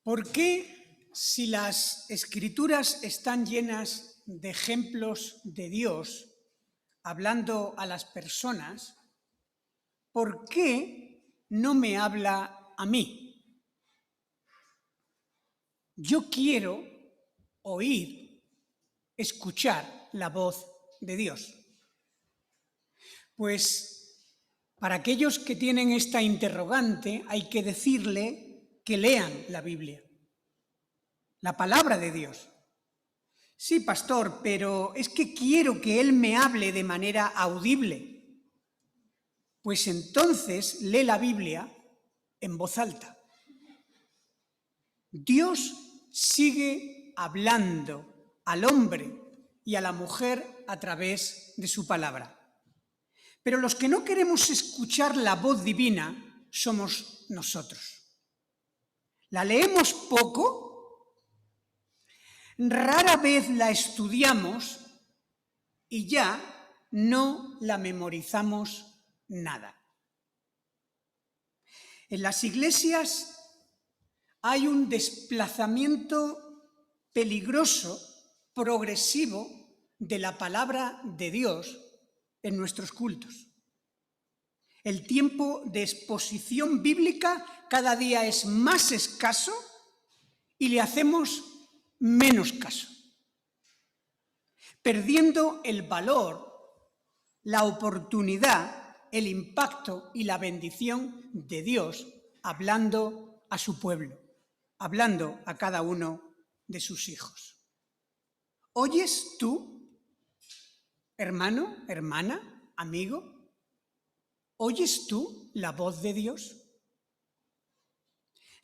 ¿Por qué, si las Escrituras están llenas de ejemplos de Dios hablando a las personas, por qué no me habla a mí? Yo quiero oír, escuchar la voz de Dios. Pues para aquellos que tienen esta interrogante hay que decirle que lean la Biblia, la palabra de Dios. Sí, pastor, pero es que quiero que Él me hable de manera audible. Pues entonces lee la Biblia en voz alta. Dios sigue hablando al hombre y a la mujer a través de su palabra. Pero los que no queremos escuchar la voz divina somos nosotros. La leemos poco, rara vez la estudiamos y ya no la memorizamos nada. En las iglesias hay un desplazamiento peligroso, progresivo, de la palabra de Dios en nuestros cultos. El tiempo de exposición bíblica cada día es más escaso y le hacemos menos caso, perdiendo el valor, la oportunidad, el impacto y la bendición de Dios hablando a su pueblo, hablando a cada uno de sus hijos. ¿Oyes tú, hermano, hermana, amigo? ¿Oyes tú la voz de Dios?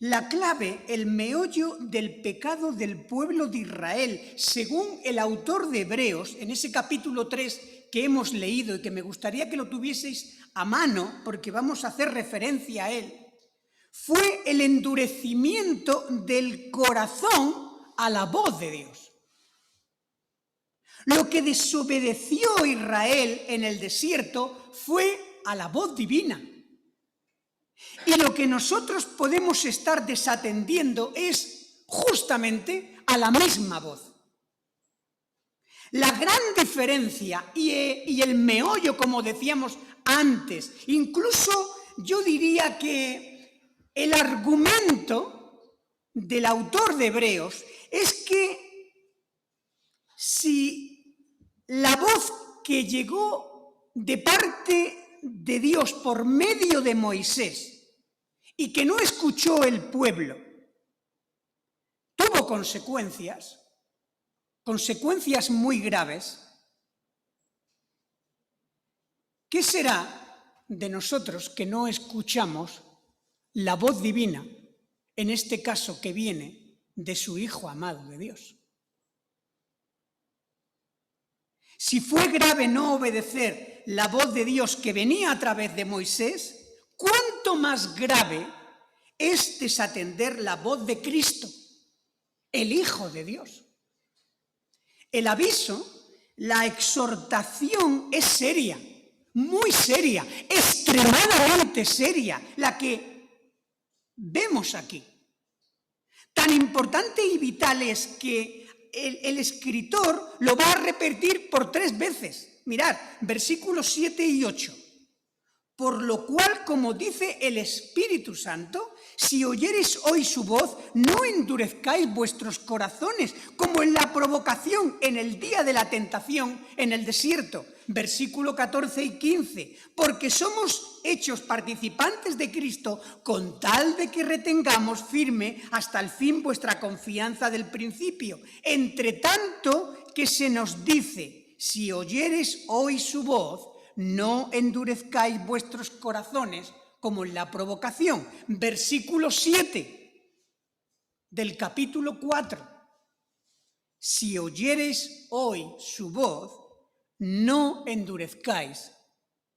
La clave, el meollo del pecado del pueblo de Israel, según el autor de Hebreos, en ese capítulo 3 que hemos leído y que me gustaría que lo tuvieseis a mano, porque vamos a hacer referencia a él, fue el endurecimiento del corazón a la voz de Dios. Lo que desobedeció Israel en el desierto fue a la voz divina. Y lo que nosotros podemos estar desatendiendo es justamente a la misma voz. La gran diferencia y el meollo, como decíamos antes, incluso yo diría que el argumento del autor de Hebreos es que si la voz que llegó de parte de Dios por medio de Moisés y que no escuchó el pueblo, tuvo consecuencias muy graves, ¿qué será de nosotros que no escuchamos la voz divina, en este caso que viene de su Hijo amado de Dios? Si fue grave no obedecer la voz de Dios que venía a través de Moisés, ¿cuánto más grave es desatender la voz de Cristo, el Hijo de Dios? El aviso, la exhortación es seria, muy seria, extremadamente seria, la que vemos aquí. Tan importante y vital es que el escritor lo va a repetir por 3 veces. Mirad, versículos 7 y 8. Por lo cual, como dice el Espíritu Santo, si oyereis hoy su voz, no endurezcáis vuestros corazones, como en la provocación en el día de la tentación en el desierto. Versículo 14 y 15. Porque somos hechos participantes de Cristo, con tal de que retengamos firme hasta el fin vuestra confianza del principio. Entre tanto que se nos dice, si oyereis hoy su voz, no endurezcáis vuestros corazones como en la provocación. Versículo 7 del capítulo 4. Si oyereis hoy su voz, no endurezcáis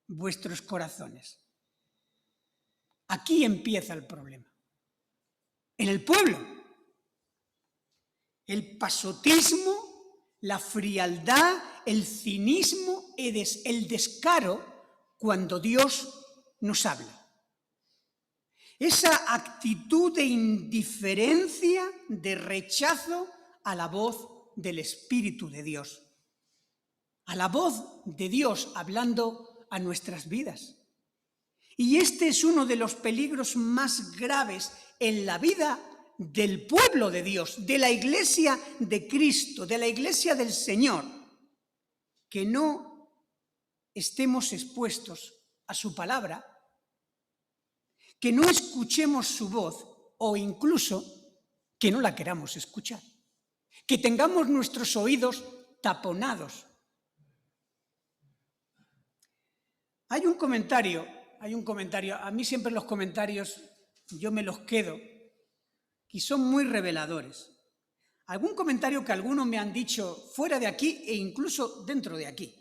vuestros corazones. Aquí empieza el problema. En el pueblo, el pasotismo, la frialdad, el cinismo, el descaro cuando Dios nos habla. esa actitud de indiferencia, de rechazo a la voz del Espíritu de Dios, a la voz de Dios hablando a nuestras vidas. Y este es uno de los peligros más graves en la vida del pueblo de Dios, de la Iglesia de Cristo, de la Iglesia del Señor, que no estemos expuestos a su palabra, que no escuchemos su voz o incluso que no la queramos escuchar, que tengamos nuestros oídos taponados. Hay un comentario, a mí siempre los comentarios yo me los quedo y son muy reveladores. Algún comentario que algunos me han dicho fuera de aquí e incluso dentro de aquí.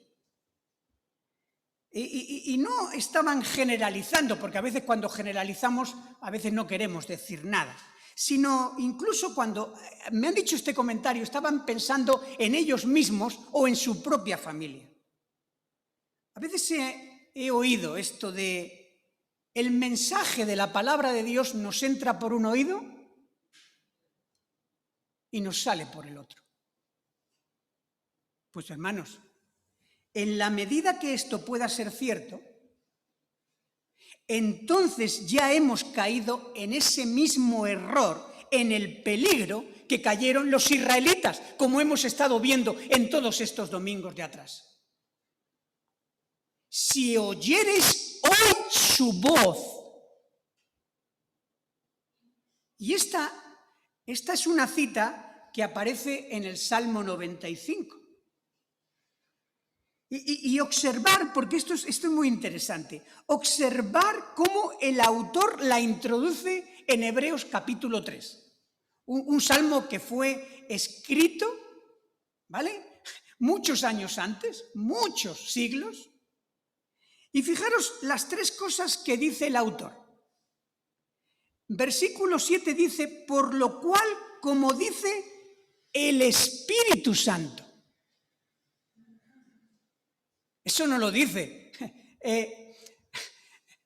Y no estaban generalizando, porque a veces cuando generalizamos, a veces no queremos decir nada, sino incluso cuando me han dicho este comentario, estaban pensando en ellos mismos o en su propia familia. A veces he oído esto de el mensaje de la palabra de Dios nos entra por un oído y nos sale por el otro. Pues hermanos, en la medida que esto pueda ser cierto, entonces ya hemos caído en ese mismo error, en el peligro que cayeron los israelitas, como hemos estado viendo en todos estos domingos de atrás. Si oyereis hoy su voz. Y esta es una cita que aparece en el Salmo 95. Y observar, porque esto es muy interesante, observar cómo el autor la introduce en Hebreos capítulo 3. Un salmo que fue escrito, ¿vale? Muchos años antes, muchos siglos. Y fijaros las tres cosas que dice el autor. Versículo 7 dice, por lo cual, como dice el Espíritu Santo. Eso no lo dice,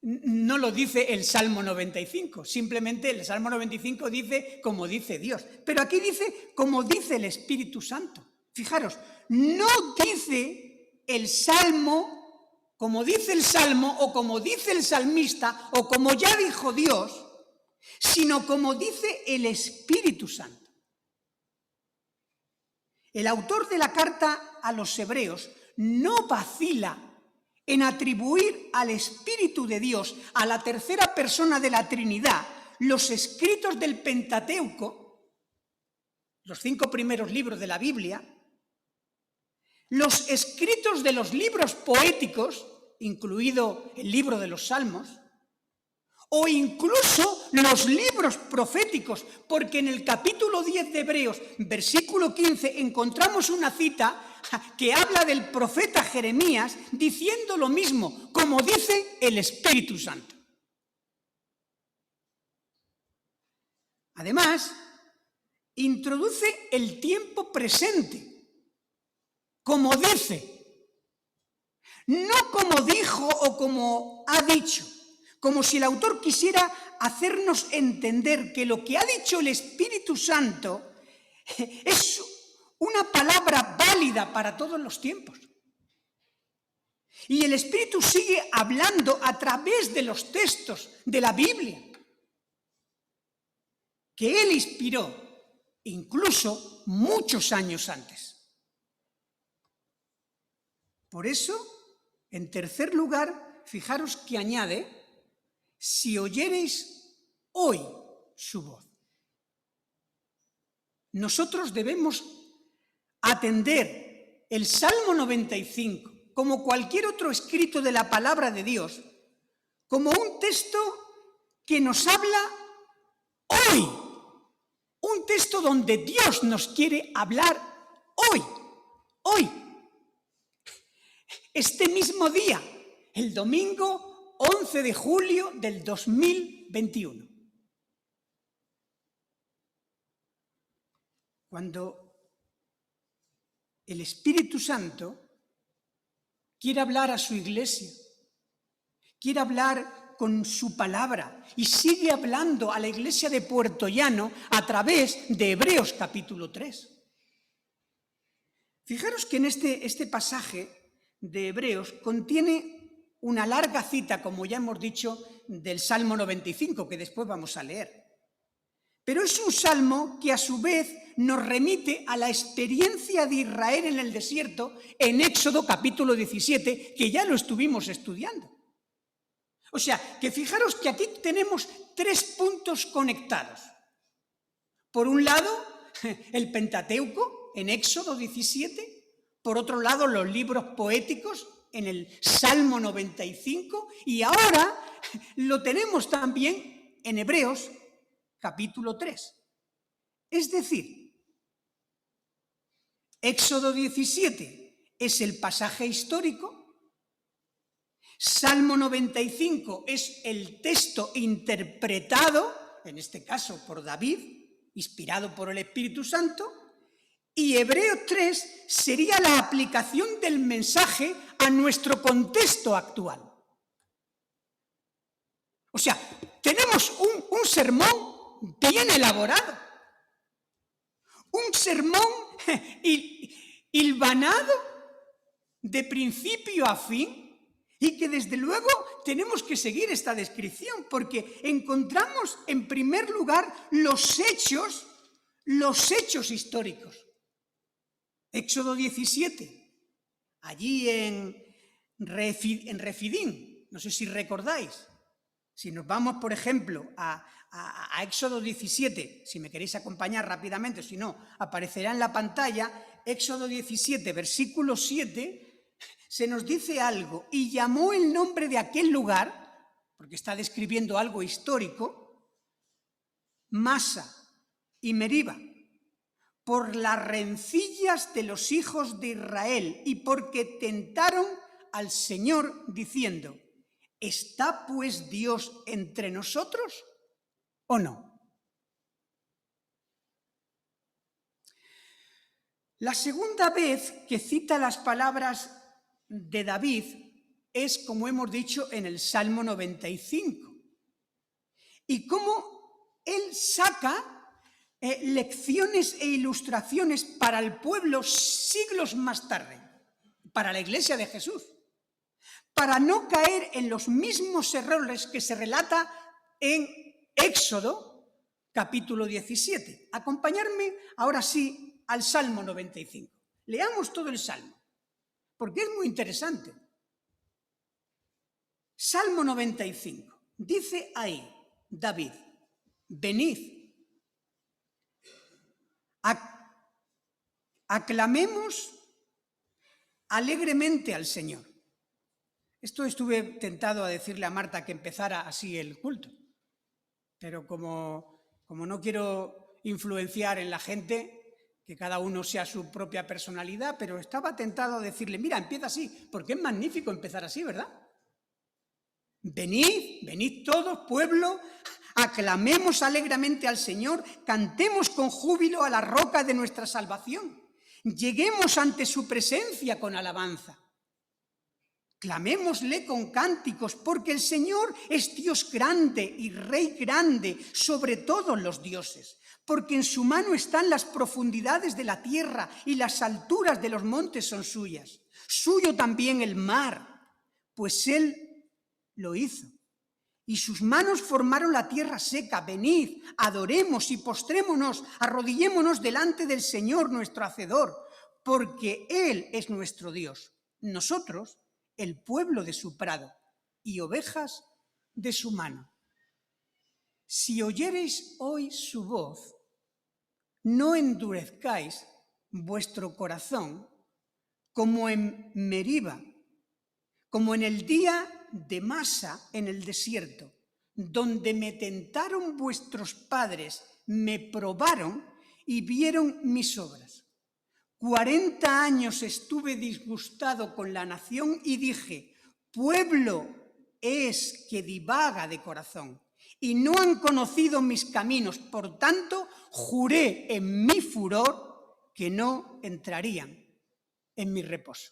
no lo dice el Salmo 95, simplemente el Salmo 95 dice como dice Dios, pero aquí dice como dice el Espíritu Santo. Fijaros, no dice el Salmo, como dice el Salmo o como dice el salmista o como ya dijo Dios, sino como dice el Espíritu Santo. El autor de la carta a los Hebreos no vacila en atribuir al Espíritu de Dios, a la tercera persona de la Trinidad, los escritos del Pentateuco, los 5 primeros libros de la Biblia, los escritos de los libros poéticos, incluido el libro de los Salmos, o incluso los libros proféticos, porque en el capítulo 10 de Hebreos, versículo 15, encontramos una cita que habla del profeta Jeremías diciendo lo mismo, como dice el Espíritu Santo. Además, introduce el tiempo presente, como dice, no como dijo o como ha dicho, como si el autor quisiera hacernos entender que lo que ha dicho el Espíritu Santo es una palabra válida para todos los tiempos. Y el Espíritu sigue hablando a través de los textos de la Biblia, que Él inspiró incluso muchos años antes. Por eso, en tercer lugar, fijaros que añade, si oyereis hoy su voz. Nosotros debemos atender el Salmo 95, como cualquier otro escrito de la palabra de Dios, como un texto que nos habla hoy, un texto donde Dios nos quiere hablar hoy, este mismo día, el domingo 11 de julio del 2021. Cuando el Espíritu Santo quiere hablar a su iglesia, quiere hablar con su palabra y sigue hablando a la iglesia de Puerto Llano a través de Hebreos capítulo 3. Fijaros que en este pasaje de Hebreos contiene una larga cita, como ya hemos dicho, del Salmo 95, que después vamos a leer. Pero es un salmo que a su vez nos remite a la experiencia de Israel en el desierto en Éxodo capítulo 17, que ya lo estuvimos estudiando. O sea, que fijaros que aquí tenemos 3 puntos conectados. Por un lado, el Pentateuco en Éxodo 17, por otro lado, los libros poéticos en el Salmo 95, y ahora lo tenemos también en Hebreos capítulo 3. Es decir, Éxodo 17 es el pasaje histórico, Salmo 95 es el texto interpretado, en este caso por David, inspirado por el Espíritu Santo, y Hebreos 3 sería la aplicación del mensaje a nuestro contexto actual. O sea, tenemos un sermón bien elaborado, un sermón hilvanado de principio a fin, y que desde luego tenemos que seguir esta descripción porque encontramos en primer lugar los hechos históricos. Éxodo 17, allí en Refidín, no sé si recordáis. Si nos vamos, por ejemplo, a Éxodo 17, si me queréis acompañar rápidamente, si no, aparecerá en la pantalla, Éxodo 17, versículo 7, se nos dice algo, y llamó el nombre de aquel lugar, porque está describiendo algo histórico, Masa y Meriba, por las rencillas de los hijos de Israel y porque tentaron al Señor diciendo, ¿está pues Dios entre nosotros o no? La segunda vez que cita las palabras de David es, como hemos dicho, en el Salmo 95. Y cómo él saca lecciones e ilustraciones para el pueblo siglos más tarde, para la Iglesia de Jesús, para no caer en los mismos errores que se relata en Éxodo capítulo 17. Acompañarme ahora sí al Salmo 95. Leamos todo el Salmo, porque es muy interesante. Salmo 95. Dice ahí David, venid, aclamemos alegremente al Señor. Esto estuve tentado a decirle a Marta que empezara así el culto, pero como no quiero influenciar en la gente, que cada uno sea su propia personalidad, pero estaba tentado a decirle, mira, empieza así, porque es magnífico empezar así, ¿verdad? Venid todos, pueblo, aclamemos alegremente al Señor, cantemos con júbilo a la roca de nuestra salvación, lleguemos ante su presencia con alabanza. Clamémosle con cánticos, porque el Señor es Dios grande y Rey grande sobre todos los dioses, porque en su mano están las profundidades de la tierra y las alturas de los montes son suyas. Suyo también el mar, pues Él lo hizo. Y sus manos formaron la tierra seca. Venid, adoremos y postrémonos, arrodillémonos delante del Señor nuestro Hacedor, porque Él es nuestro Dios. Nosotros, el pueblo de su prado, y ovejas de su mano. Si oyereis hoy su voz, no endurezcáis vuestro corazón como en Meriba, como en el día de Masa en el desierto, donde me tentaron vuestros padres, me probaron y vieron mis obras. 40 años estuve disgustado con la nación y dije, pueblo es que divaga de corazón y no han conocido mis caminos, por tanto juré en mi furor que no entrarían en mi reposo.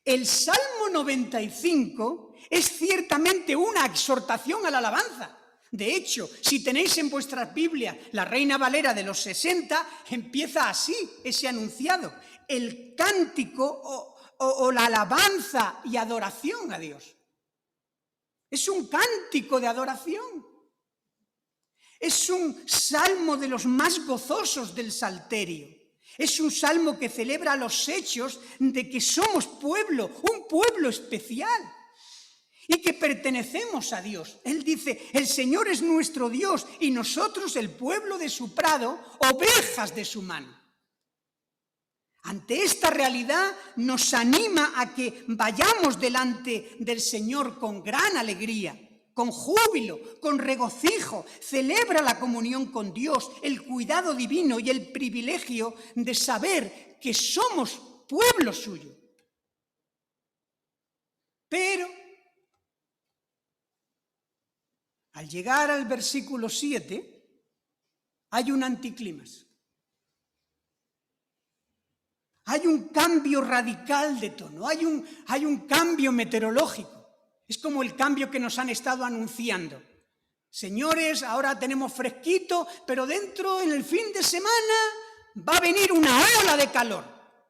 El Salmo 95 es ciertamente una exhortación a la alabanza. De hecho, si tenéis en vuestras Biblias la Reina Valera de los 60, empieza así ese anunciado: el cántico o la alabanza y adoración a Dios. Es un cántico de adoración. Es un salmo de los más gozosos del Salterio. Es un salmo que celebra los hechos de que somos pueblo, un pueblo especial, y que pertenecemos a Dios. Él dice: el Señor es nuestro Dios y nosotros el pueblo de su prado, ovejas de su mano. Ante esta realidad nos anima a que vayamos delante del Señor con gran alegría, con júbilo, con regocijo. Celebra la comunión con Dios, el cuidado divino y el privilegio de saber que somos pueblo suyo. Pero al llegar al versículo 7, hay un anticlímax. Hay un cambio radical de tono, hay un cambio meteorológico. Es como el cambio que nos han estado anunciando. Señores, ahora tenemos fresquito, pero dentro, en el fin de semana, va a venir una ola de calor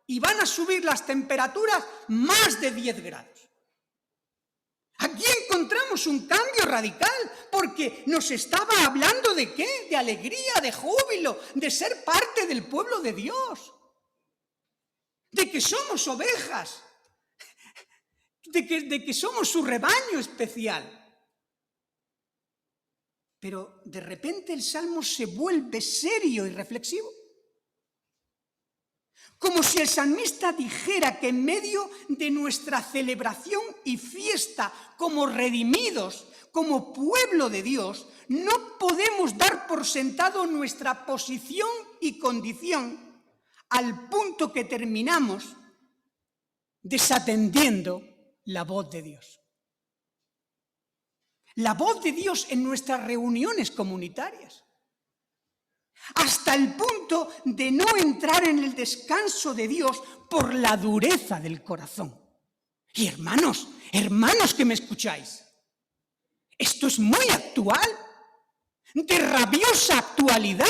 y van a subir las temperaturas más de 10 grados. Aquí encontramos un cambio radical, porque nos estaba hablando ¿de qué? De alegría, de júbilo, de ser parte del pueblo de Dios, de que somos ovejas, de que somos su rebaño especial. Pero de repente el Salmo se vuelve serio y reflexivo. Como si el salmista dijera que en medio de nuestra celebración y fiesta como redimidos, como pueblo de Dios, no podemos dar por sentado nuestra posición y condición al punto que terminamos desatendiendo la voz de Dios. La voz de Dios en nuestras reuniones comunitarias. Hasta el punto de no entrar en el descanso de Dios por la dureza del corazón. Y hermanos que me escucháis, esto es muy actual, de rabiosa actualidad.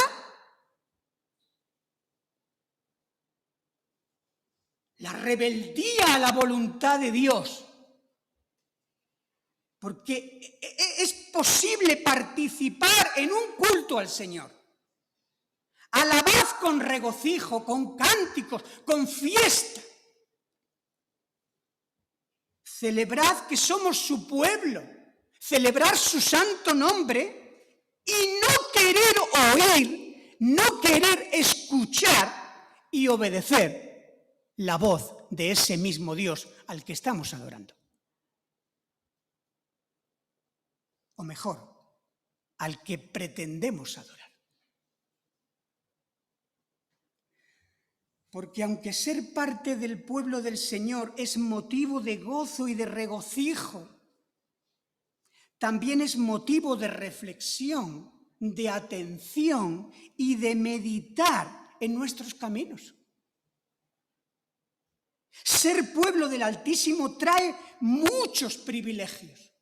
La rebeldía a la voluntad de Dios. Porque es posible participar en un culto al Señor. Alabad con regocijo, con cánticos, con fiesta. Celebrad que somos su pueblo, celebrar su santo nombre y no querer oír, no querer escuchar y obedecer la voz de ese mismo Dios al que estamos adorando. O mejor, al que pretendemos adorar. Porque aunque ser parte del pueblo del Señor es motivo de gozo y de regocijo, también es motivo de reflexión, de atención y de meditar en nuestros caminos. Ser pueblo del Altísimo trae muchos privilegios,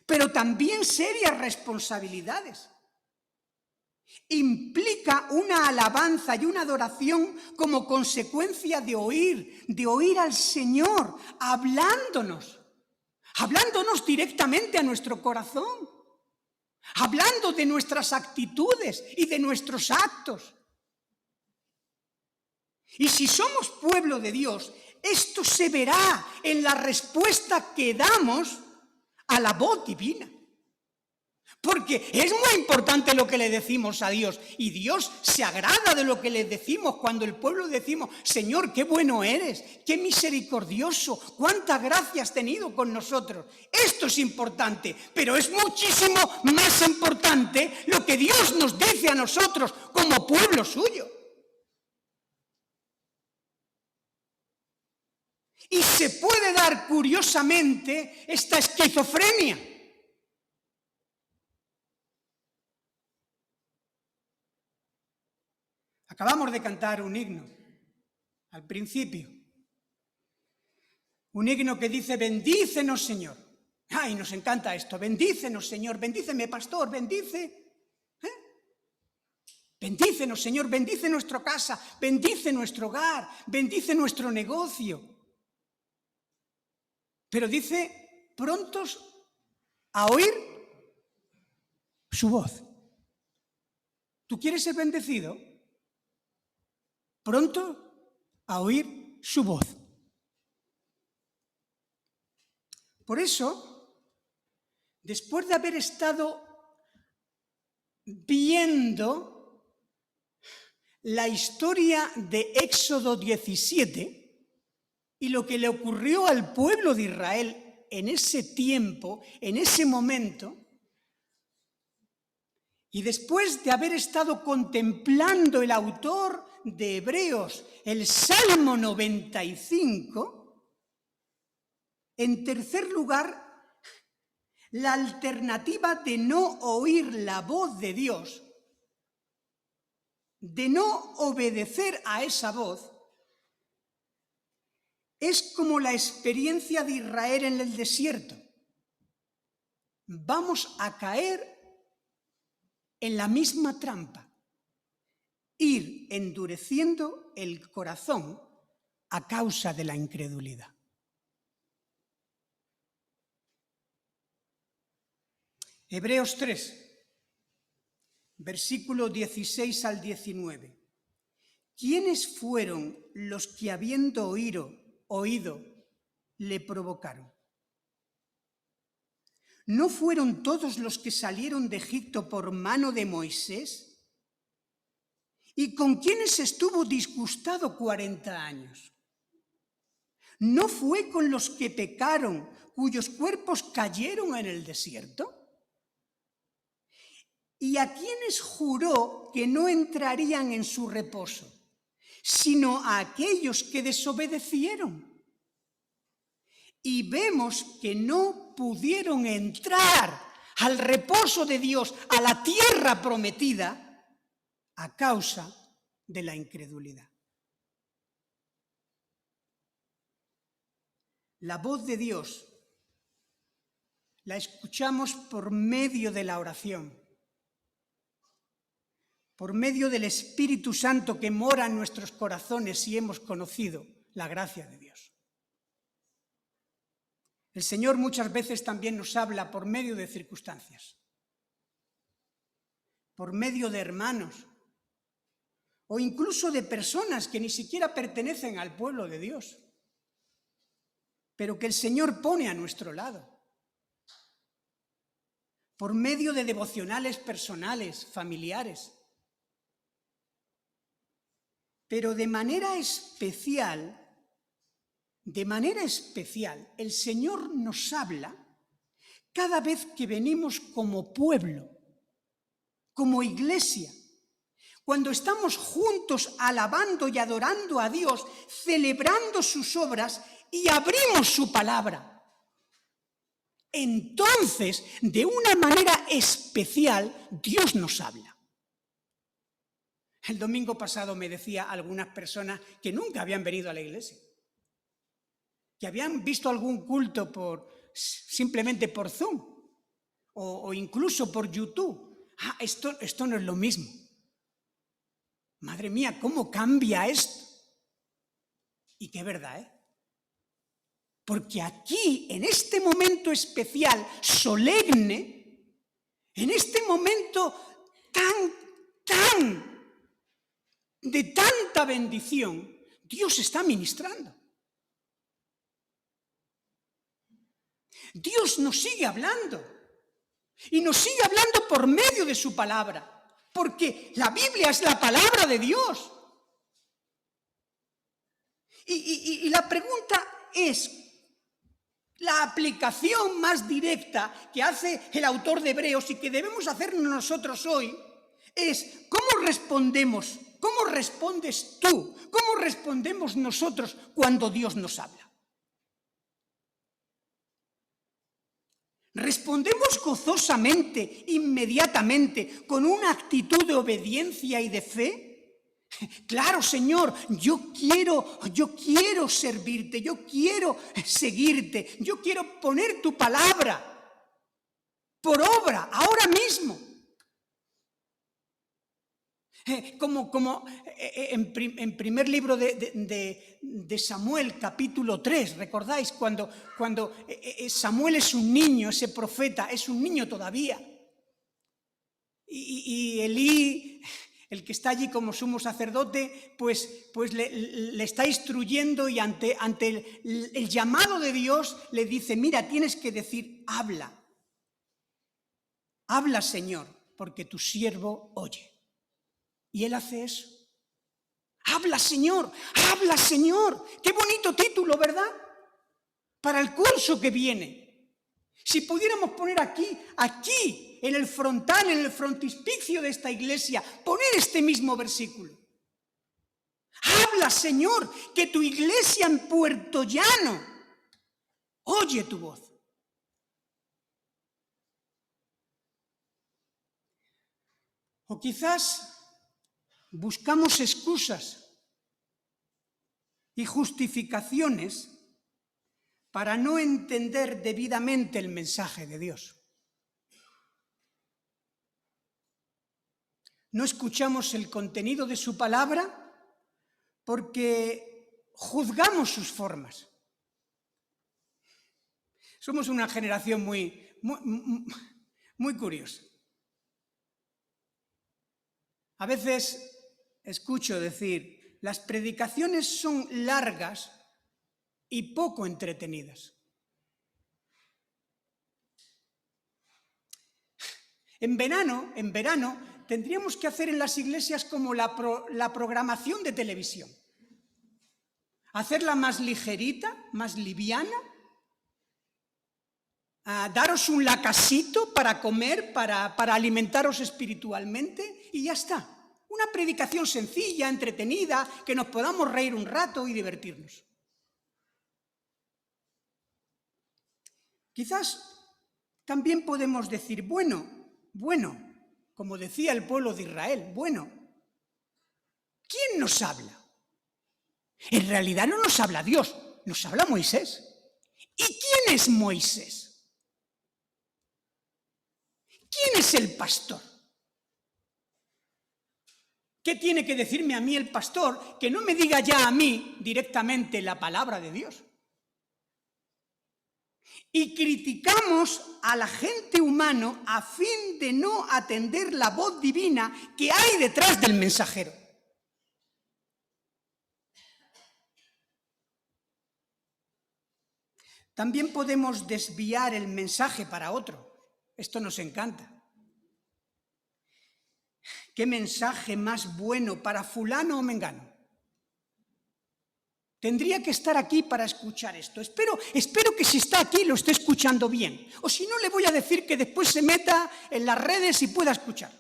pero también serias responsabilidades. Implica una alabanza y una adoración como consecuencia de oír al Señor hablándonos directamente a nuestro corazón, hablando de nuestras actitudes y de nuestros actos. Y si somos pueblo de Dios, esto se verá en la respuesta que damos a la voz divina. Porque es muy importante lo que le decimos a Dios, y Dios se agrada de lo que le decimos cuando el pueblo decimos: Señor, qué bueno eres, qué misericordioso, cuánta gracia has tenido con nosotros. Esto es importante, pero es muchísimo más importante lo que Dios nos dice a nosotros como pueblo suyo. Y se puede dar curiosamente esta esquizofrenia. Acabamos de cantar un himno al principio. Un himno que dice: bendícenos, Señor. Ay, nos encanta esto. Bendícenos, Señor. Bendíceme, pastor. Bendice. Bendícenos, Señor. Bendice nuestra casa. Bendice nuestro hogar. Bendice nuestro negocio. Pero dice, prontos a oír su voz. ¿Tú quieres ser bendecido? Pronto a oír su voz. Por eso, después de haber estado viendo la historia de Éxodo 17 y lo que le ocurrió al pueblo de Israel en ese tiempo, en ese momento, y después de haber estado contemplando el autor de Hebreos el Salmo 95, en tercer lugar, la alternativa de no oír la voz de Dios, de no obedecer a esa voz, es como la experiencia de Israel en el desierto. Vamos a caer en la misma trampa, ir endureciendo el corazón a causa de la incredulidad. Hebreos 3, versículo 16 al 19. ¿Quiénes fueron los que habiendo oído le provocaron? ¿No fueron todos los que salieron de Egipto por mano de Moisés? ¿Y con quiénes estuvo disgustado 40 años? ¿No fue con los que pecaron, cuyos cuerpos cayeron en el desierto? ¿Y a quiénes juró que no entrarían en su reposo, sino a aquellos que desobedecieron? Y vemos que no pudieron entrar al reposo de Dios, a la tierra prometida, a causa de la incredulidad. La voz de Dios la escuchamos por medio de la oración, por medio del Espíritu Santo que mora en nuestros corazones si hemos conocido la gracia de Dios. El Señor muchas veces también nos habla por medio de circunstancias, por medio de hermanos, o incluso de personas que ni siquiera pertenecen al pueblo de Dios, pero que el Señor pone a nuestro lado, por medio de devocionales personales, familiares. Pero de manera especial, el Señor nos habla cada vez que venimos como pueblo, como iglesia, cuando estamos juntos alabando y adorando a Dios, celebrando sus obras y abrimos su palabra. Entonces, de una manera especial, Dios nos habla. El domingo pasado me decía algunas personas que nunca habían venido a la iglesia, que habían visto algún culto simplemente por Zoom o incluso por YouTube. Esto no es lo mismo. Madre mía, ¿cómo cambia esto? Y qué verdad, ¿eh? Porque aquí, en este momento especial, solemne, en este momento de tanta bendición, Dios está ministrando. Dios nos sigue hablando y nos sigue hablando por medio de su palabra, porque la Biblia es la palabra de Dios. Y la pregunta es, la aplicación más directa que hace el autor de Hebreos y que debemos hacernos nosotros hoy es, ¿cómo respondemos? ¿Cómo respondes tú? ¿Cómo respondemos nosotros cuando Dios nos habla? ¿Respondemos gozosamente, inmediatamente, con una actitud de obediencia y de fe? Claro, Señor, yo quiero servirte, yo quiero seguirte, yo quiero poner tu palabra por obra, ahora mismo. En primer libro de Samuel, capítulo 3, ¿recordáis? Cuando Samuel es un niño, ese profeta, es un niño todavía. Y Elí, el que está allí como sumo sacerdote, pues le está instruyendo y ante el llamado de Dios le dice, mira, tienes que decir, habla. Habla, Señor, porque tu siervo oye. Y él hace eso. Habla, Señor, habla, Señor. Qué bonito título, ¿verdad? Para el curso que viene. Si pudiéramos poner aquí, en el frontal, en el frontispicio de esta iglesia, poner este mismo versículo. Habla, Señor, que tu iglesia en Puerto Llano oye tu voz. O quizás buscamos excusas y justificaciones para no entender debidamente el mensaje de Dios. No escuchamos el contenido de su palabra porque juzgamos sus formas. Somos una generación muy curiosa. A veces escucho decir, las predicaciones son largas y poco entretenidas. En verano tendríamos que hacer en las iglesias como la programación de televisión. Hacerla más ligerita, más liviana, daros un lacasito para comer, para alimentaros espiritualmente y ya está. Una predicación sencilla, entretenida, que nos podamos reír un rato y divertirnos. Quizás también podemos decir, bueno, como decía el pueblo de Israel, bueno, ¿quién nos habla? En realidad no nos habla Dios, nos habla Moisés. ¿Y quién es Moisés? ¿Quién es el pastor? ¿Qué tiene que decirme a mí el pastor que no me diga ya a mí directamente la palabra de Dios? Y criticamos al agente humano a fin de no atender la voz divina que hay detrás del mensajero. También podemos desviar el mensaje para otro. Esto nos encanta. ¿Qué mensaje más bueno para fulano o mengano? Tendría que estar aquí para escuchar esto. Espero que si está aquí lo esté escuchando bien. O si no, le voy a decir que después se meta en las redes y pueda escuchar.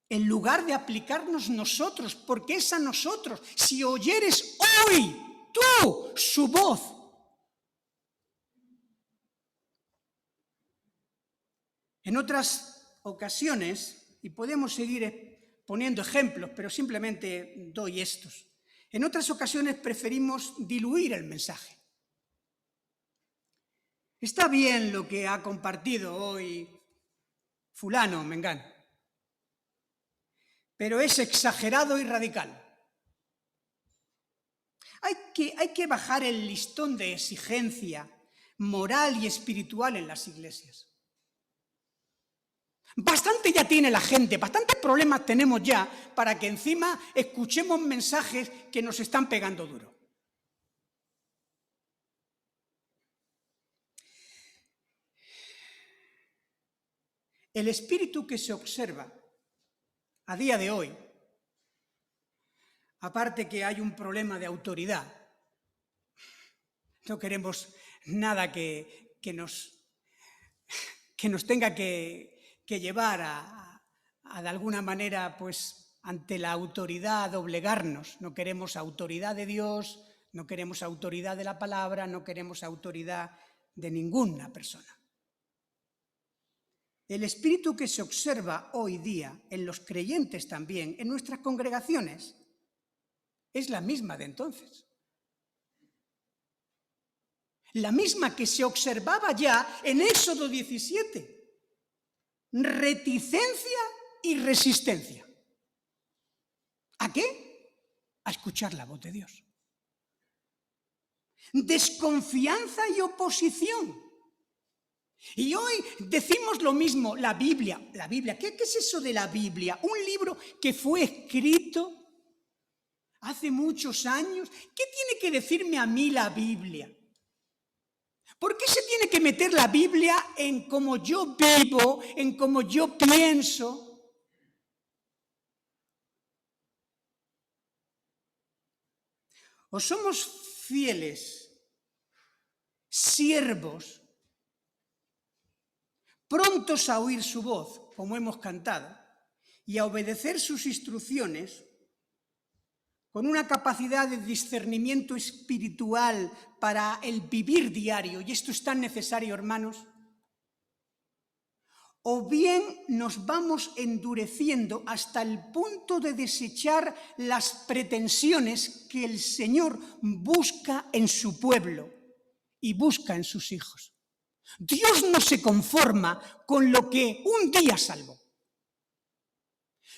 En lugar de aplicarnos nosotros, porque es a nosotros. Si oyeres hoy tú su voz. En otras ocasiones, y podemos seguir poniendo ejemplos, pero simplemente doy estos. En otras ocasiones preferimos diluir el mensaje. Está bien lo que ha compartido hoy fulano o mengano, pero es exagerado y radical. Hay que bajar el listón de exigencia moral y espiritual en las iglesias. Bastante ya tiene la gente, bastantes problemas tenemos ya para que encima escuchemos mensajes que nos están pegando duro. El espíritu que se observa a día de hoy, aparte que hay un problema de autoridad, no queremos nada que nos tenga que llevar a de alguna manera, pues, ante la autoridad, doblegarnos. No queremos autoridad de Dios, no queremos autoridad de la palabra, no queremos autoridad de ninguna persona. el espíritu que se observa hoy día en los creyentes también, en nuestras congregaciones, es la misma de entonces. La misma que se observaba ya en Éxodo 17. Reticencia y resistencia. ¿A qué? A escuchar la voz de Dios. Desconfianza y oposición. Y hoy decimos lo mismo, la Biblia. ¿Qué es eso de la Biblia? Un libro que fue escrito hace muchos años. ¿Qué tiene que decirme a mí la Biblia? ¿Por qué se tiene que meter la Biblia en cómo yo vivo, en cómo yo pienso? ¿O somos fieles, siervos, prontos a oír su voz, como hemos cantado, y a obedecer sus instrucciones, con una capacidad de discernimiento espiritual para el vivir diario, y esto es tan necesario, hermanos? O bien nos vamos endureciendo hasta el punto de desechar las pretensiones que el Señor busca en su pueblo y busca en sus hijos. Dios no se conforma con lo que un día salvó.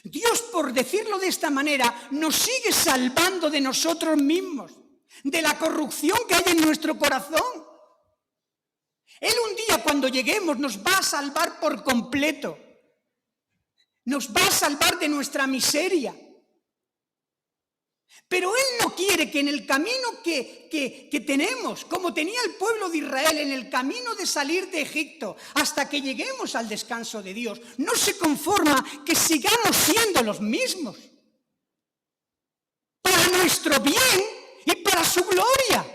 Dios, por decirlo de esta manera, nos sigue salvando de nosotros mismos, de la corrupción que hay en nuestro corazón. Él un día, cuando lleguemos, nos va a salvar por completo. Nos va a salvar de nuestra miseria. Pero Él no quiere que en el camino que tenemos, como tenía el pueblo de Israel, en el camino de salir de Egipto, hasta que lleguemos al descanso de Dios, no se conforma que sigamos siendo los mismos. Para nuestro bien y para su gloria.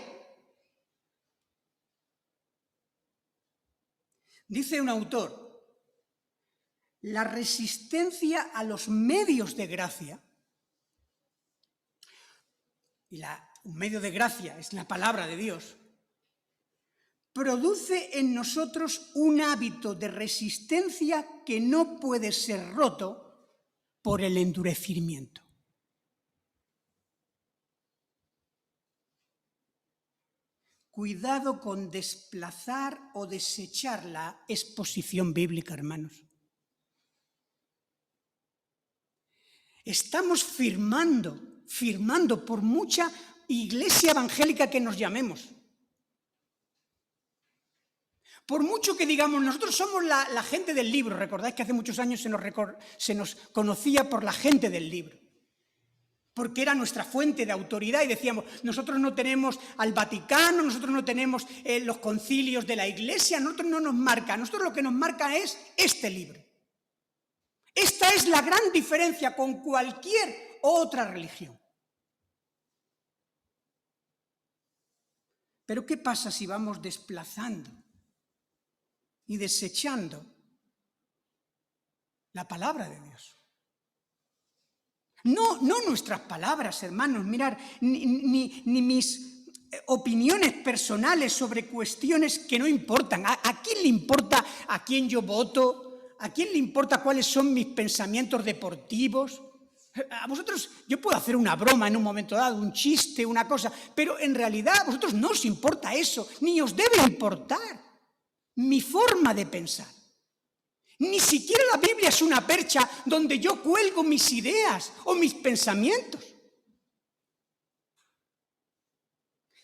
Dice un autor, la resistencia a los medios de gracia, y un medio de gracia es la palabra de Dios, produce en nosotros un hábito de resistencia que no puede ser roto por el endurecimiento. Cuidado con desplazar o desechar la exposición bíblica, hermanos. Estamos firmando por mucha iglesia evangélica que nos llamemos. Por mucho que digamos, nosotros somos la gente del libro. Recordáis que hace muchos años se nos conocía por la gente del libro, porque era nuestra fuente de autoridad y decíamos, nosotros no tenemos al Vaticano, nosotros no tenemos los concilios de la Iglesia, nosotros no nos marca, nosotros lo que nos marca es este libro. Esta es la gran diferencia con cualquier otra religión. Pero ¿qué pasa si vamos desplazando y desechando la palabra de Dios? No nuestras palabras, hermanos, mirar, ni mis opiniones personales sobre cuestiones que no importan. ¿A quién le importa a quién yo voto? ¿A quién le importa cuáles son mis pensamientos deportivos? A vosotros, yo puedo hacer una broma en un momento dado, un chiste, una cosa, pero en realidad a vosotros no os importa eso, ni os debe importar mi forma de pensar. Ni siquiera la Biblia es una percha donde yo cuelgo mis ideas o mis pensamientos.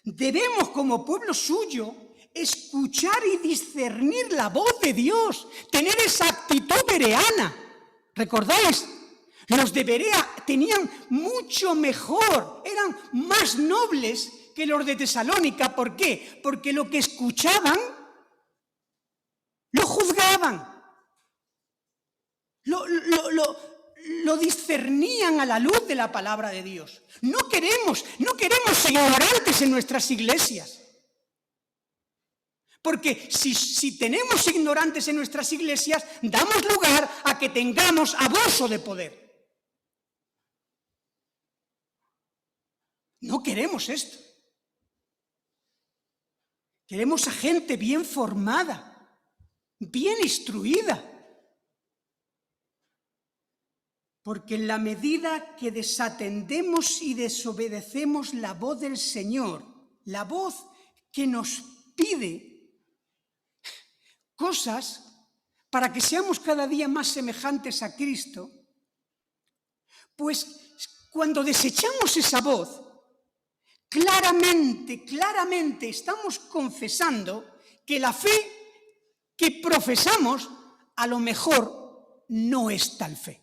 Debemos, como pueblo suyo, escuchar y discernir la voz de Dios, tener esa actitud bereana. ¿Recordáis? Los de Berea tenían mucho mejor, eran más nobles que los de Tesalónica. ¿Por qué? Porque lo que escuchaban lo juzgaban. Lo discernían a la luz de la palabra de Dios. No queremos ignorantes en nuestras iglesias. Porque si tenemos ignorantes en nuestras iglesias, damos lugar a que tengamos abuso de poder. No queremos esto. Queremos a gente bien formada, bien instruida, Porque en la medida que desatendemos y desobedecemos la voz del Señor, la voz que nos pide cosas para que seamos cada día más semejantes a Cristo, pues cuando desechamos esa voz, claramente estamos confesando que la fe que profesamos a lo mejor no es tal fe.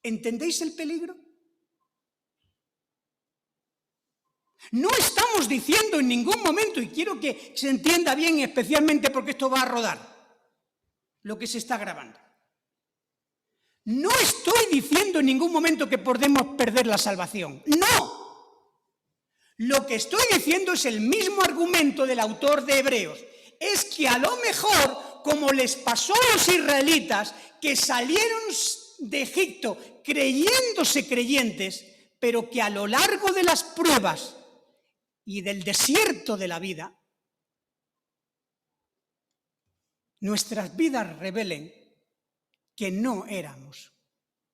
¿Entendéis el peligro? No estamos diciendo en ningún momento, y quiero que se entienda bien, especialmente porque esto va a rodar, lo que se está grabando. No estoy diciendo en ningún momento que podemos perder la salvación. ¡No! Lo que estoy diciendo es el mismo argumento del autor de Hebreos. Es que a lo mejor, como les pasó a los israelitas, que salieron de Egipto creyéndose creyentes, pero que a lo largo de las pruebas y del desierto de la vida, nuestras vidas revelen que no éramos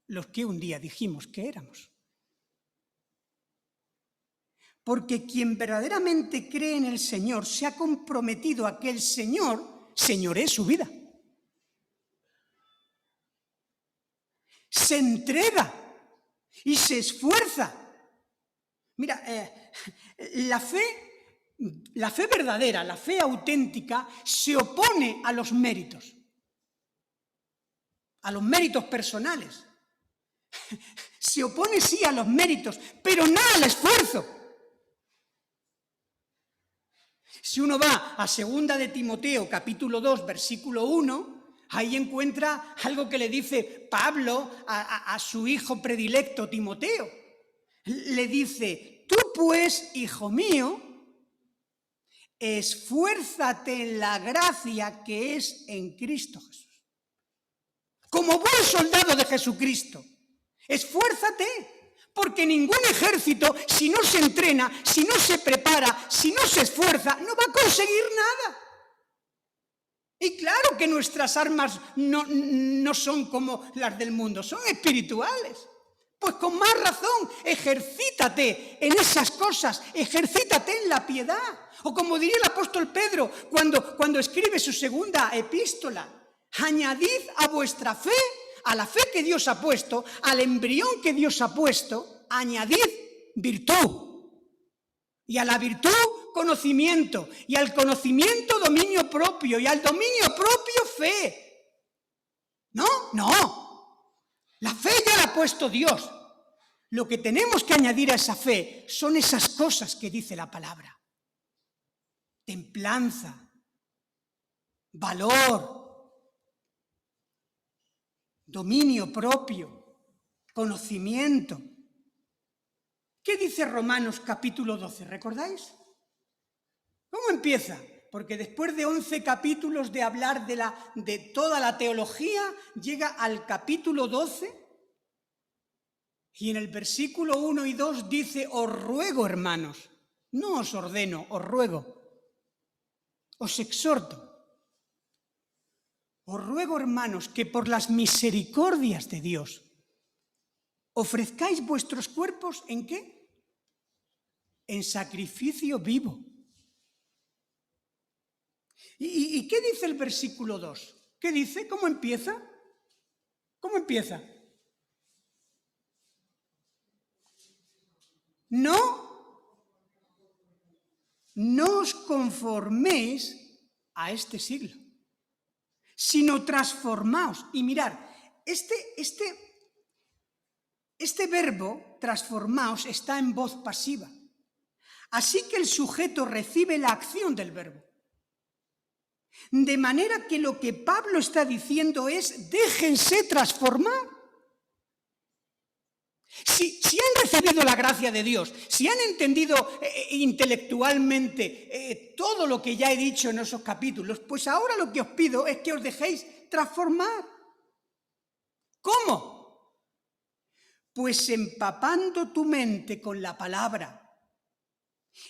los que un día dijimos que éramos. Porque quien verdaderamente cree en el Señor se ha comprometido a que el Señor señoree su vida. Se entrega y se esfuerza. Mira, la fe verdadera, la fe auténtica, se opone a los méritos personales. Se opone sí a los méritos, pero no al esfuerzo. Si uno va a 2 de Timoteo, capítulo 2, versículo 1, ahí encuentra algo que le dice Pablo a su hijo predilecto Timoteo. Le dice: tú pues, hijo mío, esfuérzate en la gracia que es en Cristo Jesús. Como buen soldado de Jesucristo, esfuérzate, porque ningún ejército, si no se entrena, si no se prepara, si no se esfuerza, no va a conseguir nada. Y claro que nuestras armas no son como las del mundo, son espirituales. Pues con más razón, ejercítate en esas cosas, ejercítate en la piedad. O como diría el apóstol Pedro cuando escribe su segunda epístola: añadid a vuestra fe, a la fe que Dios ha puesto, al embrión que Dios ha puesto, añadid virtud. Y a la virtud, conocimiento. Y al conocimiento, dominio propio. Y al dominio propio, fe. No. La fe ya la ha puesto Dios. Lo que tenemos que añadir a esa fe son esas cosas que dice la palabra. Templanza, valor, dominio propio, conocimiento. ¿Qué dice Romanos capítulo 12? ¿Recordáis? ¿Cómo empieza? Porque después de 11 capítulos de hablar de toda la teología, llega al capítulo 12 y en el versículo 1 y 2 dice: os ruego, hermanos, no os ordeno, os ruego, os exhorto. Os ruego, hermanos, que por las misericordias de Dios ofrezcáis vuestros cuerpos, ¿en qué? En sacrificio vivo. ¿Y qué dice el versículo 2? ¿Qué dice? ¿Cómo empieza? ¿Cómo empieza? No os conforméis a este siglo, sino transformaos. Y mirad, este verbo, transformaos, está en voz pasiva. Así que el sujeto recibe la acción del verbo. De manera que lo que Pablo está diciendo es: déjense transformar. Si han recibido la gracia de Dios, si han entendido intelectualmente todo lo que ya he dicho en esos capítulos, pues ahora lo que os pido es que os dejéis transformar. ¿Cómo? Pues empapando tu mente con la palabra,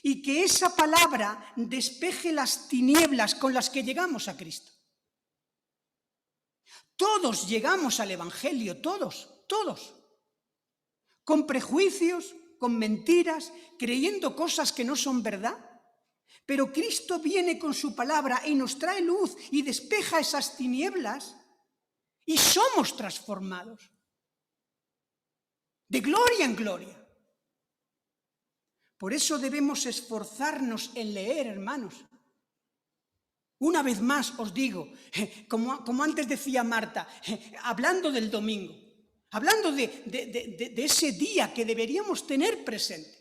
y que esa palabra despeje las tinieblas con las que llegamos a Cristo. Todos llegamos al Evangelio, todos, todos. Con prejuicios, con mentiras, creyendo cosas que no son verdad. Pero Cristo viene con su palabra y nos trae luz y despeja esas tinieblas y somos transformados. De gloria en gloria. Por eso debemos esforzarnos en leer, hermanos. Una vez más os digo, como antes decía Marta, hablando del domingo, hablando de ese día que deberíamos tener presente.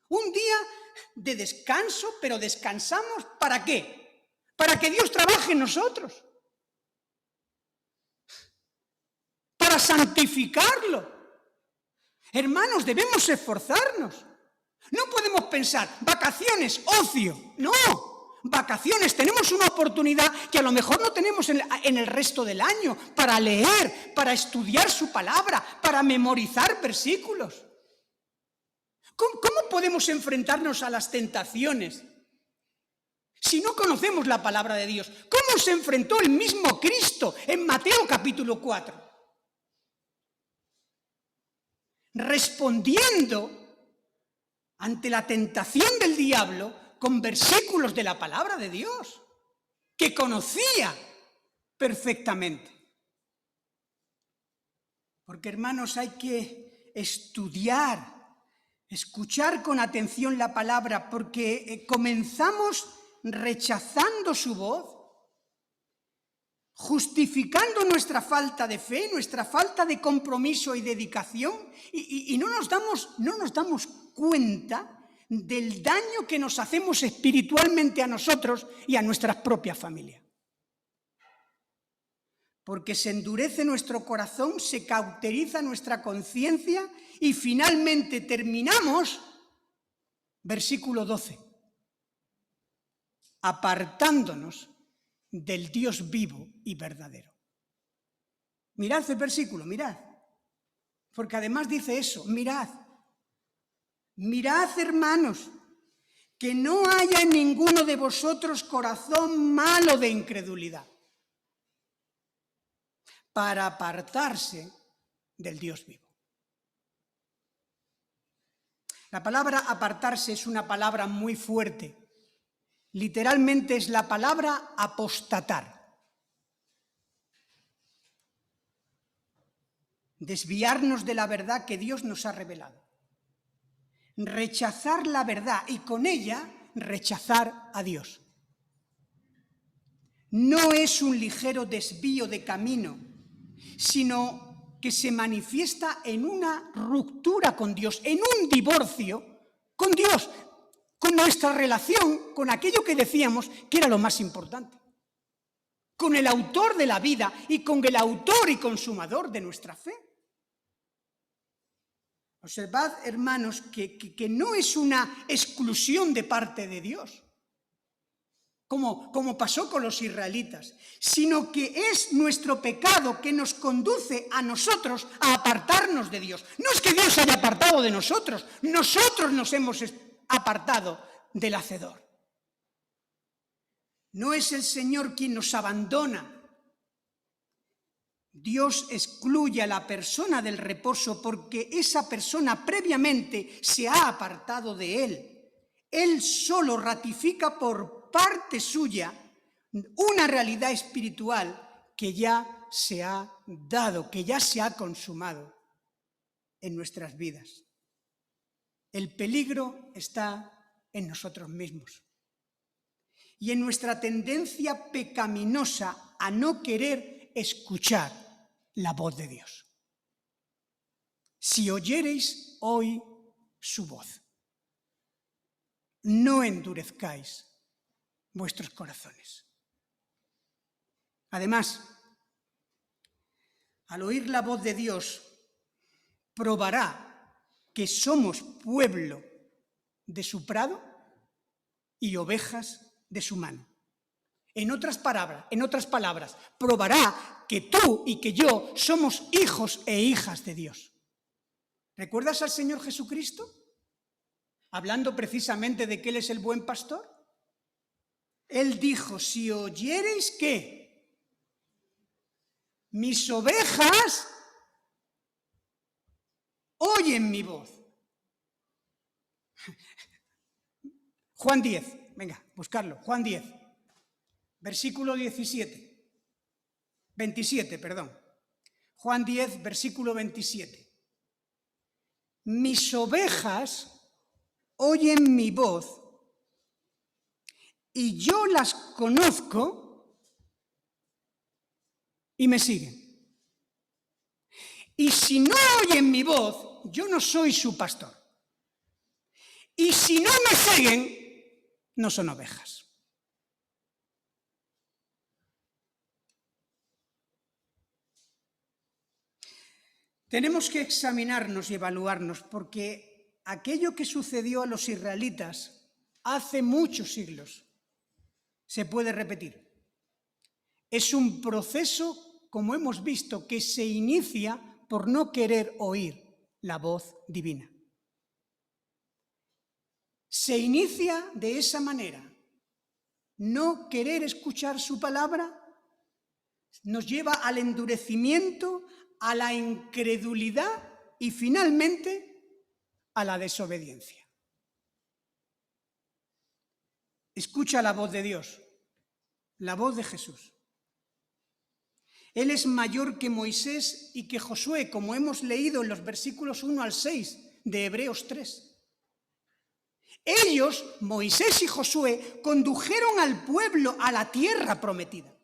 Un día de descanso, pero descansamos ¿para qué? Para que Dios trabaje en nosotros. Para santificarlo. Hermanos, debemos esforzarnos. No podemos pensar, vacaciones, ocio. No, vacaciones, tenemos una oportunidad que a lo mejor no tenemos en el resto del año para leer, para estudiar su palabra, para memorizar versículos. ¿Cómo podemos enfrentarnos a las tentaciones si no conocemos la palabra de Dios? ¿Cómo se enfrentó el mismo Cristo en Mateo capítulo 4? Respondiendo ante la tentación del diablo con versículos de la palabra de Dios, que conocía perfectamente. Porque, hermanos, hay que estudiar, escuchar con atención la palabra, porque comenzamos rechazando su voz, justificando nuestra falta de fe, nuestra falta de compromiso y dedicación, y no nos damos cuenta del daño que nos hacemos espiritualmente a nosotros y a nuestra propia familia. Porque se endurece nuestro corazón, se cauteriza nuestra conciencia y finalmente terminamos, versículo 12, apartándonos del Dios vivo y verdadero. Mirad el versículo, mirad, porque además dice eso, mirad, hermanos, que no haya en ninguno de vosotros corazón malo de incredulidad, para apartarse del Dios vivo. La palabra apartarse es una palabra muy fuerte. Literalmente es la palabra apostatar. Desviarnos de la verdad que Dios nos ha revelado. Rechazar la verdad y con ella rechazar a Dios. No es un ligero desvío de camino, sino que se manifiesta en una ruptura con Dios, en un divorcio con Dios, con nuestra relación, con aquello que decíamos que era lo más importante, con el autor de la vida y con el autor y consumador de nuestra fe. Observad, hermanos, que no es una exclusión de parte de Dios, como pasó con los israelitas, sino que es nuestro pecado que nos conduce a nosotros a apartarnos de Dios. No es que Dios se haya apartado de nosotros nos hemos apartado del Hacedor. No es el Señor quien nos abandona. Dios excluye a la persona del reposo porque esa persona previamente se ha apartado de Él. Él solo ratifica por parte suya una realidad espiritual que ya se ha dado, que ya se ha consumado en nuestras vidas. El peligro está en nosotros mismos y en nuestra tendencia pecaminosa a no querer escuchar la voz de Dios. Si oyereis hoy su voz, no endurezcáis vuestros corazones. Además, al oír la voz de Dios, probará que somos pueblo de su prado y ovejas de su mano. En otras palabras, probará que tú y que yo somos hijos e hijas de Dios. ¿Recuerdas al Señor Jesucristo? Hablando precisamente de que Él es el buen pastor. Él dijo, si oyereis, ¿qué? mis ovejas oyen mi voz. Juan 10, venga, buscarlo. Juan 10, versículo 27, perdón. Juan 10, versículo 27. Mis ovejas oyen mi voz y yo las conozco y me siguen. Y si no oyen mi voz, yo no soy su pastor. Y si no me siguen, no son ovejas. Tenemos que examinarnos y evaluarnos porque aquello que sucedió a los israelitas hace muchos siglos se puede repetir. Es un proceso, como hemos visto, que se inicia por no querer oír la voz divina. Se inicia de esa manera. No querer escuchar su palabra nos lleva al endurecimiento, a la incredulidad y finalmente a la desobediencia. Escucha la voz de Dios, la voz de Jesús. Él es mayor que Moisés y que Josué, como hemos leído en los versículos 1 al 6 de Hebreos 3. Ellos, Moisés y Josué, condujeron al pueblo a la tierra prometida.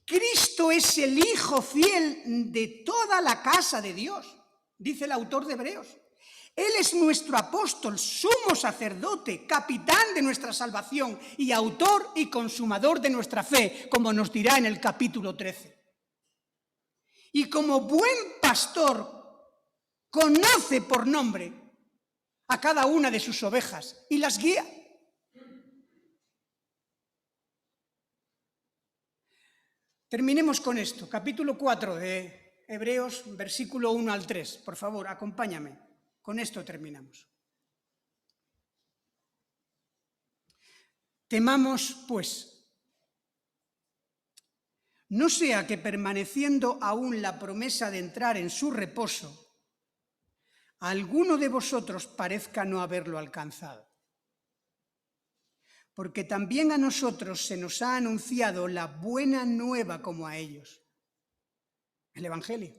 Cristo es el Hijo fiel de toda la casa de Dios, dice el autor de Hebreos. Él es nuestro apóstol, sumo sacerdote, capitán de nuestra salvación y autor y consumador de nuestra fe, como nos dirá en el capítulo 13. Y como buen pastor, conoce por nombre a cada una de sus ovejas y las guía. Terminemos con esto, capítulo 4 de Hebreos, versículo 1 al 3. Por favor, acompáñame. Con esto terminamos. Temamos, pues, no sea que permaneciendo aún la promesa de entrar en su reposo, alguno de vosotros parezca no haberlo alcanzado. Porque también a nosotros se nos ha anunciado la buena nueva como a ellos, el Evangelio.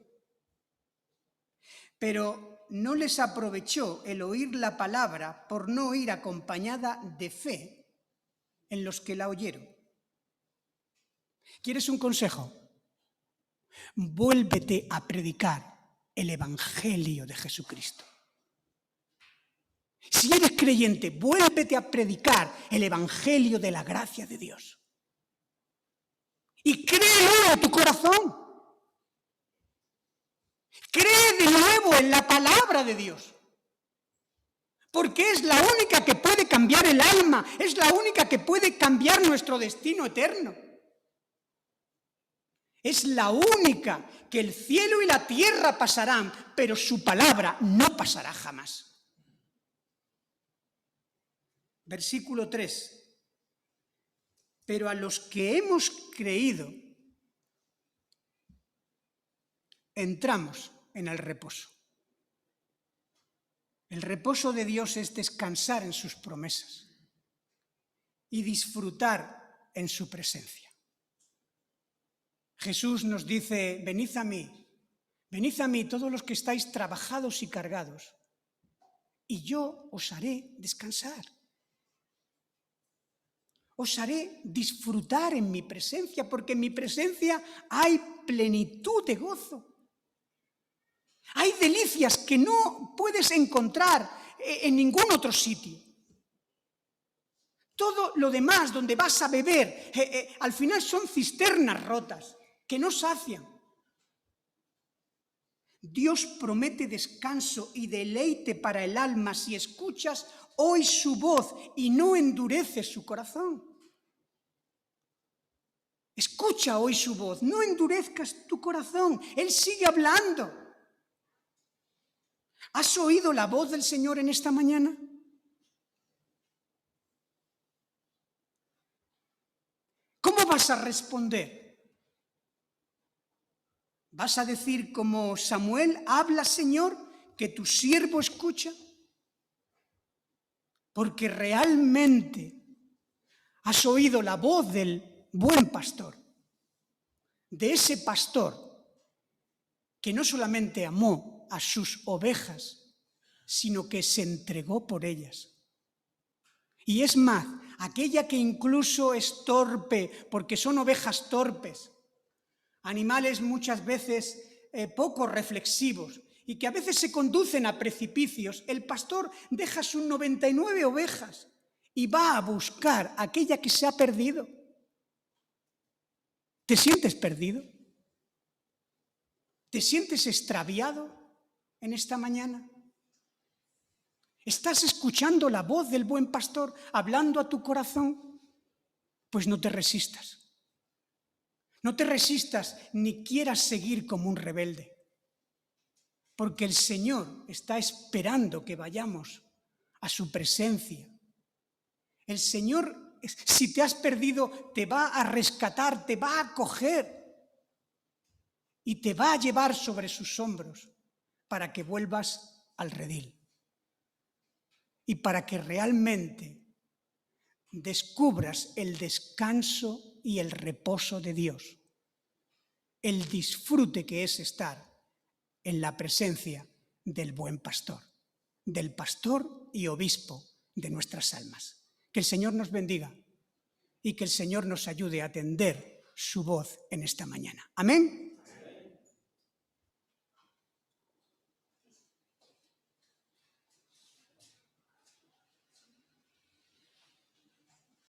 Pero no les aprovechó el oír la palabra por no ir acompañada de fe en los que la oyeron. ¿Quieres un consejo? Vuélvete a predicar el Evangelio de Jesucristo. Si eres creyente, vuélvete a predicar el Evangelio de la gracia de Dios. Y créelo en tu corazón. Cree de nuevo en la palabra de Dios. Porque es la única que puede cambiar el alma, es la única que puede cambiar nuestro destino eterno. Es la única que el cielo y la tierra pasarán, pero su palabra no pasará jamás. Versículo 3. Pero a los que hemos creído, entramos en el reposo. El reposo de Dios es descansar en sus promesas y disfrutar en su presencia. Jesús nos dice, venid a mí todos los que estáis trabajados y cargados, y yo os haré descansar. Os haré disfrutar en mi presencia, porque en mi presencia hay plenitud de gozo. Hay delicias que no puedes encontrar en ningún otro sitio. Todo lo demás, donde vas a beber, al final son cisternas rotas que no sacian. Dios promete descanso y deleite para el alma si escuchas hoy su voz y no endureces su corazón. Escucha hoy su voz, no endurezcas tu corazón, Él sigue hablando. ¿Has oído la voz del Señor en esta mañana? ¿Cómo vas a responder? ¿Vas a decir como Samuel, habla, Señor, que tu siervo escucha? Porque realmente has oído la voz del buen pastor, de ese pastor que no solamente amó a sus ovejas, sino que se entregó por ellas. Y es más, aquella que incluso es torpe, porque son ovejas torpes, animales muchas veces poco reflexivos y que a veces se conducen a precipicios, el pastor deja sus 99 ovejas y va a buscar aquella que se ha perdido. ¿Te sientes perdido? ¿Te sientes extraviado en esta mañana? ¿Estás escuchando la voz del buen pastor hablando a tu corazón? Pues no te resistas. No te resistas ni quieras seguir como un rebelde, porque el Señor está esperando que vayamos a su presencia. El Señor, si te has perdido, te va a rescatar, te va a acoger y te va a llevar sobre sus hombros para que vuelvas al redil y para que realmente descubras el descanso y el reposo de Dios, el disfrute que es estar en la presencia del buen pastor, del pastor y obispo de nuestras almas. Que el Señor nos bendiga y que el Señor nos ayude a atender su voz en esta mañana. Amén.